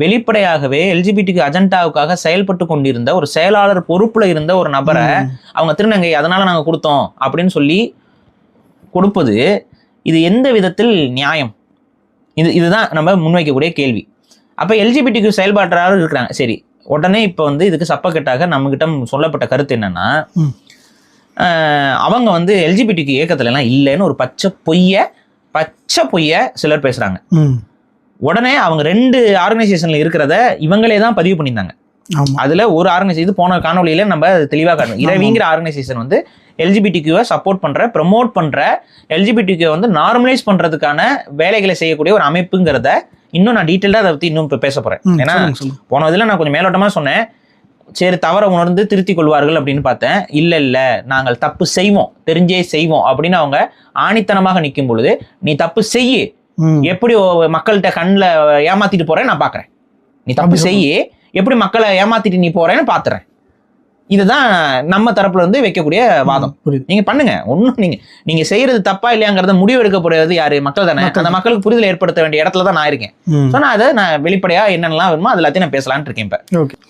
வெளிப்படையாகவே எல்ஜிபிடிக்கு அஜெண்டாவுக்காக செயல்பட்டு கொண்டிருந்த ஒரு செயலாளர் பொறுப்புல இருந்த ஒரு நபரை அவங்க திருநங்கை அதனால நாங்க கொடுத்தோம் அப்படின்னு சொல்லி கொடுப்பது இது எந்த விதத்தில் நியாயம்? இதுதான் நம்ம முன்வைக்கக்கூடிய கேள்வி. அப்ப எல்ஜிபிடிக்கு செயல்பாட்டாளர் இருக்கிறாங்க, சரி, உடனே இப்ப வந்து இதுக்கு சப்பக்கட்டாக நம்ம கிட்ட சொல்லப்பட்ட கருத்து என்னன்னா, அவங்க வந்து எல்ஜிபிடிக்கு இயக்கத்துல எல்லாம் இல்லைன்னு ஒரு பச்சை பொய்ய சிலர் பேசுறாங்க. உடனே அவங்க 2 ஆர்கனைசேஷன்ல இருக்கிறத இவங்களே தான் பதிவு பண்ணியிருந்தாங்க. அதுல ஒரு ஆர்கனைசேஷன், இது போன காணொலியில நம்ம தெளிவாக காட்டணும், இரவிங்கிற ஆர்கனைசேஷன் வந்து எல்ஜிபிடிக்யூவை சப்போர்ட் பண்ற, ப்ரமோட் பண்ற, எல்ஜிபிடிக்யூ வந்து நார்மலைஸ் பண்றதுக்கான வேலைகளை செய்யக்கூடிய ஒரு அமைப்புங்கிறத இன்னும் நான் டீட்டெயிலாக அதை பத்தி இன்னும் பேச போறேன். ஏன்னா போன இதுல நான் கொஞ்சம் மேலோட்டமா சொன்னேன், சரி தவற உணர்ந்து திருத்திக் கொள்வார்கள் அப்படின்னு பார்த்தேன். இல்ல நாங்கள் தப்பு செய்வோம், தெரிஞ்சே செய்வோம் அப்படின்னு அவங்க ஆணித்தனமாக நிற்கும் பொழுது, நீ தப்பு செய்யு, எப்படி மக்கள்கிட்ட கண்ணில் ஏமாத்திட்டு போறேன்னு நான் பாக்குறேன், நீ தப்பு செய்ய எப்படி மக்களை ஏமாத்திட்டு நீ போறேன்னு பாத்துறேன். இதுதான் நம்ம தரப்புல இருந்து வைக்கக்கூடிய வாதம். நீங்க பண்ணுங்க, ஒன்னும் நீங்க செய்யறது தப்பா இல்லையாங்கிறத முடிவு எடுக்க போறது யாரு? மக்கள் தானே. அந்த மக்களுக்கு புரிதல் ஏற்படுத்த வேண்டிய இடத்துல தான் நான் இருக்கேன். நான் வெளிப்படையா என்னென்னலாம் வேணுமோ அது எல்லாத்தையும் நான் பேசலான்னு இருக்கேன். இப்ப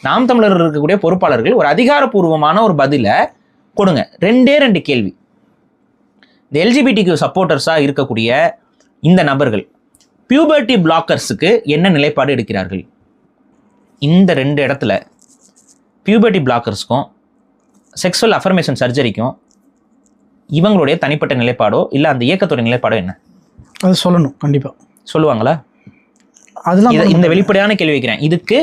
நாம் தமிழர் இருக்கக்கூடிய பொறுப்பாளர்கள் ஒரு அதிகாரப்பூர்வமான ஒரு பதில கொடுங்க. 2 கேள்வி. இந்த எல்ஜிபிடிக்கு சப்போர்ட்டர்ஸா இருக்கக்கூடிய இந்த நபர்கள் பியூபர்ட்டி பிளாக்கர்ஸுக்கு என்ன நிலைப்பாடு எடுக்கிறார்கள்? இந்த 2 இடத்துல பியூபர்ட்டி பிளாக்கர்ஸ்க்கும் செக்ஸுவல் அஃபர்மேஷன் சர்ஜரிக்கும் இவங்களுடைய தனிப்பட்ட நிலைப்பாடோ இல்லை அந்த இயக்கத்தோட நிலைப்பாடோ என்ன? அது சொல்லணும், கண்டிப்பா சொல்லுவாங்களா? அதெல்லாம் இந்த வெளிப்படையான கேள்வி வைக்கிறேன். இதுக்கு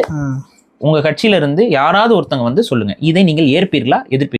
உங்க கட்சியில இருந்து யாராவது ஒருத்தங்க வந்து சொல்லுங்க, இதை நீங்கள் ஏற்பீர்களா எதிர்ப்பீர்களா?